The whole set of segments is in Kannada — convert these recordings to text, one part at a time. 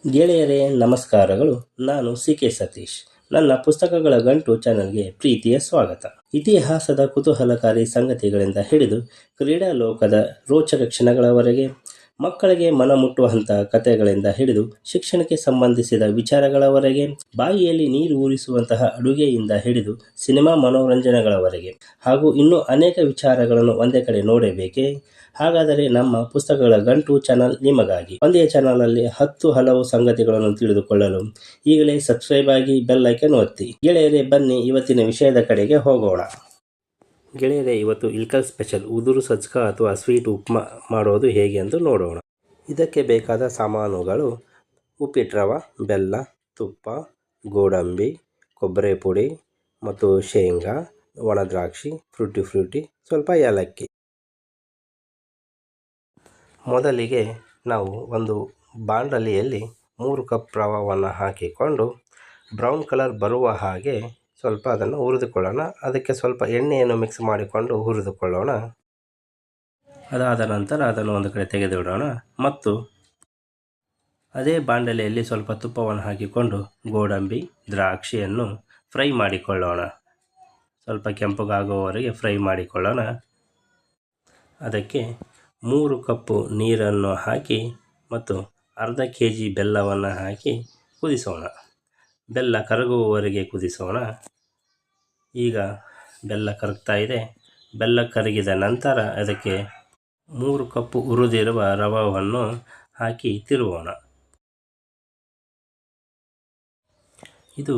ಗೆಳೆಯರೇ ನಮಸ್ಕಾರಗಳು. ನಾನು ಕೆ ಸತೀಶ್. ನನ್ನ ಪುಸ್ತಕಗಳ ಗಂಟು ಚಾನಲ್ಗೆ ಪ್ರೀತಿಯ ಸ್ವಾಗತ. ಇತಿಹಾಸದ ಕುತೂಹಲಕಾರಿ ಸಂಗತಿಗಳಿಂದ ಹಿಡಿದು ಕ್ರೀಡಾ ಲೋಕದ ರೋಚಕ ಕ್ಷಣಗಳವರೆಗೆ, ಮಕ್ಕಳಿಗೆ ಮನಮುಟ್ಟುವಂತಹ ಕಥೆಗಳಿಂದ ಹಿಡಿದು ಶಿಕ್ಷಣಕ್ಕೆ ಸಂಬಂಧಿಸಿದ ವಿಚಾರಗಳವರೆಗೆ, ಬಾಯಿಯಲ್ಲಿ ನೀರು ಊರಿಸುವಂತಹ ಅಡುಗೆಯಿಂದ ಹಿಡಿದು ಸಿನಿಮಾ ಮನೋರಂಜನೆಗಳವರೆಗೆ ಹಾಗೂ ಇನ್ನೂ ಅನೇಕ ವಿಚಾರಗಳನ್ನು ಒಂದೇ ಕಡೆ ನೋಡಬೇಕೇ? ಹಾಗಾದರೆ ನಮ್ಮ ಪುಸ್ತಕಗಳ ಗಂಟು ಚಾನಲ್ ನಿಮಗಾಗಿ. ಒಂದೇ ಚಾನಲಲ್ಲಿ ಹಲವು ಸಂಗತಿಗಳನ್ನು ತಿಳಿದುಕೊಳ್ಳಲು ಈಗಲೇ ಸಬ್ಸ್ಕ್ರೈಬ್ ಆಗಿ ಬೆಲ್ ಐಕನ್ ಒತ್ತಿ. ಗೆಳೆಯರೇ, ಬನ್ನಿ ಇವತ್ತಿನ ವಿಷಯದ ಕಡೆಗೆ ಹೋಗೋಣ. ಗೆಳೆಯರೇ, ಇವತ್ತು ಇಳ್ಕಲ್ ಸ್ಪೆಷಲ್ ಉದುರು ಸಜ್ಕ ಅಥವಾ ಸ್ವೀಟ್ ಉಪ್ಮಾ ಮಾಡೋದು ಹೇಗೆ ಎಂದು ನೋಡೋಣ. ಇದಕ್ಕೆ ಬೇಕಾದ ಸಾಮಾನುಗಳು: ಉಪ್ಪಿಟ್ಟು ರವೆ, ಬೆಲ್ಲ, ತುಪ್ಪ, ಗೋಡಂಬಿ, ಕೊಬ್ಬರಿ ಪುಡಿ ಮತ್ತು ಶೇಂಗಾ, ಒಣ ದ್ರಾಕ್ಷಿ, ಫ್ರೂಟಿ, ಸ್ವಲ್ಪ ಏಲಕ್ಕಿ. ಮೊದಲಿಗೆ ನಾವು ಒಂದು ಬಾಣಲೆಯಲ್ಲಿ 3 ಕಪ್ ರವೆಯನ್ನು ಹಾಕಿಕೊಂಡು ಬ್ರೌನ್ ಕಲರ್ ಬರುವ ಹಾಗೆ ಸ್ವಲ್ಪ ಅದನ್ನು ಹುರಿದುಕೊಳ್ಳೋಣ. ಅದಕ್ಕೆ ಸ್ವಲ್ಪ ಎಣ್ಣೆಯನ್ನು ಮಿಕ್ಸ್ ಮಾಡಿಕೊಂಡು ಹುರಿದುಕೊಳ್ಳೋಣ. ಅದಾದ ನಂತರ ಅದನ್ನು ಒಂದು ಕಡೆ ತೆಗೆದಿಡೋಣ ಮತ್ತು ಅದೇ ಬಾಣಲೆಯಲ್ಲಿ ಸ್ವಲ್ಪ ತುಪ್ಪವನ್ನು ಹಾಕಿಕೊಂಡು ಗೋಡಂಬಿ, ದ್ರಾಕ್ಷಿಯನ್ನು ಫ್ರೈ ಮಾಡಿಕೊಳ್ಳೋಣ. ಸ್ವಲ್ಪ ಕೆಂಪಗಾಗುವವರೆಗೆ ಫ್ರೈ ಮಾಡಿಕೊಳ್ಳೋಣ. ಅದಕ್ಕೆ 3 ಕಪ್ಪು ನೀರನ್ನು ಹಾಕಿ ಮತ್ತು ಅರ್ಧ kg ಬೆಲ್ಲವನ್ನು ಹಾಕಿ ಕುದಿಸೋಣ. ಬೆಲ್ಲ ಕರಗುವವರೆಗೆ ಕುದಿಸೋಣ. ಈಗ ಬೆಲ್ಲ ಕರಗ್ತಾ ಇದೆ. ಬೆಲ್ಲ ಕರಗಿದ ನಂತರ ಅದಕ್ಕೆ 3 ಕಪ್ಪು ಹುರಿದಿರುವ ರವೆಯನ್ನು ಹಾಕಿ ತಿರುಗೋಣ. ಇದು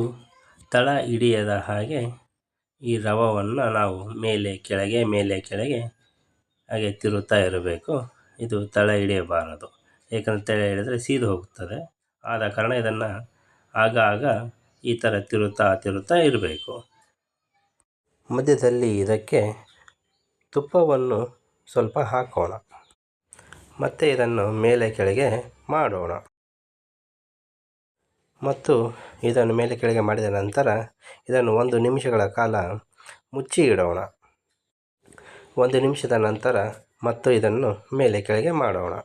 ತಳ ಹಿಡಿಯದ ಹಾಗೆ ಈ ರವೆಯನ್ನು ನಾವು ಮೇಲೆ ಕೆಳಗೆ ಹಾಗೆ ತಿರುತ್ತಾ ಇರಬೇಕು. ಇದು ತಳ ಹಿಡಿಯಬಾರದು, ಏಕೆಂದರೆ ತಳ ಹಿಡಿದರೆ ಸೀದು ಹೋಗುತ್ತದೆ. ಆದ ಕಾರಣ ಇದನ್ನು ಆಗಾಗ ಈ ಥರ ತಿರುತ್ತಾ ಇರಬೇಕು. ಮಧ್ಯದಲ್ಲಿ ಇದಕ್ಕೆ ತುಪ್ಪವನ್ನು ಸ್ವಲ್ಪ ಹಾಕೋಣ ಮತ್ತು ಇದನ್ನು ಮೇಲೆ ಕೆಳಗೆ ಮಾಡೋಣ. ಮತ್ತು ಇದನ್ನು ಮೇಲೆ ಕೆಳಗೆ ಮಾಡಿದ ನಂತರ ಇದನ್ನು 1 ನಿಮಿಷಗಳ ಕಾಲ ಮುಚ್ಚಿ ಇಡೋಣ. 1 ನಿಮಿಷದ ನಂತರ ಮತ್ತು ಇದನ್ನು ಮೇಲೆ ಕೆಳಗೆ ಮಾಡೋಣ.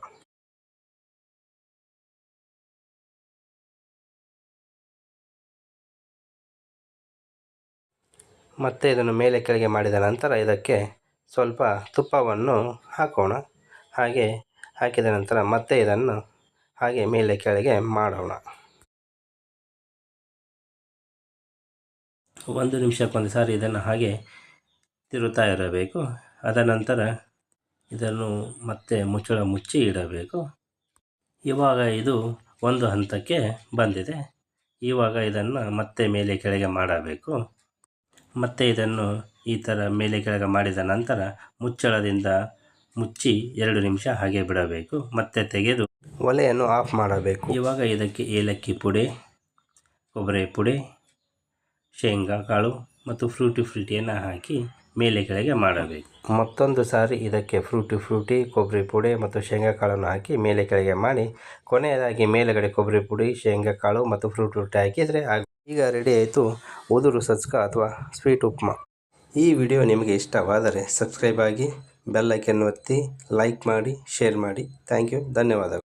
ಮತ್ತೆ ಇದನ್ನು ಮೇಲೆ ಕೆಳಗೆ ಮಾಡಿದ ನಂತರ ಇದಕ್ಕೆ ಸ್ವಲ್ಪ ತುಪ್ಪವನ್ನು ಹಾಕೋಣ. ಹಾಗೆ ಹಾಕಿದ ನಂತರ ಮತ್ತೆ ಇದನ್ನು ಹಾಗೆ ಮೇಲೆ ಕೆಳಗೆ ಮಾಡೋಣ. 1 ನಿಮಿಷಕ್ಕೊಂದು ಸಾರಿ ಇದನ್ನು ಹಾಗೆ ತಿರುತ್ತಾ ಇರಬೇಕು. ಅದ ನಂತರ ಇದನ್ನು ಮತ್ತೆ ಮುಚ್ಚಳ ಮುಚ್ಚಿ ಇಡಬೇಕು. ಇವಾಗ ಇದು ಒಂದು ಹಂತಕ್ಕೆ ಬಂದಿದೆ. ಇವಾಗ ಇದನ್ನು ಮತ್ತೆ ಮೇಲೆ ಕೆಳಗೆ ಮಾಡಬೇಕು. ಮತ್ತೆ ಇದನ್ನು ಈ ಥರ ಮೇಲೆ ಕೆಳಗೆ ಮಾಡಿದ ನಂತರ ಮುಚ್ಚಳದಿಂದ ಮುಚ್ಚಿ 2 ನಿಮಿಷ ಹಾಗೆ ಬಿಡಬೇಕು. ಮತ್ತೆ ತೆಗೆದು ಒಲೆಯನ್ನು ಆಫ್ ಮಾಡಬೇಕು. ಇವಾಗ ಇದಕ್ಕೆ ಏಲಕ್ಕಿ ಪುಡಿ, ಕೊಬ್ಬರಿ ಪುಡಿ, ಶೇಂಗಾ ಕಾಳು ಮತ್ತು ಫ್ರೂಟಿಯನ್ನು ಹಾಕಿ ಮೇಲೆ ಕೆಳಗೆ ಮಾಡಬೇಕು. ಮತ್ತೊಂದು ಸಾರಿ ಇದಕ್ಕೆ ಫ್ರೂಟಿ, ಕೊಬ್ಬರಿ ಪುಡಿ ಮತ್ತು ಶೇಂಗಾ ಕಾಳನ್ನು ಹಾಕಿ ಮೇಲೆ ಕೆಳಗೆ ಮಾಡಿ ಕೊನೆಯದಾಗಿ ಮೇಲುಗಡೆ ಕೊಬ್ಬರಿ ಪುಡಿ, ಶೇಂಗಾ ಕಾಳು ಮತ್ತು ಫ್ರೂಟಿ ಹಾಕಿದರೆ ಈಗ ರೆಡಿ ಆಯಿತು ಉದುರು ಸಜ್ಕ ಅಥವಾ ಸ್ವೀಟ್ ಉಪ್ಮಾ. ಈ ವಿಡಿಯೋ ನಿಮಗೆ ಇಷ್ಟವಾದರೆ ಸಬ್ಸ್ಕ್ರೈಬ್ ಆಗಿ, ಬೆಲ್ ಐಕನ್ ಒತ್ತಿ, ಲೈಕ್ ಮಾಡಿ, ಶೇರ್ ಮಾಡಿ. ಥ್ಯಾಂಕ್ ಯು, ಧನ್ಯವಾದಗಳು.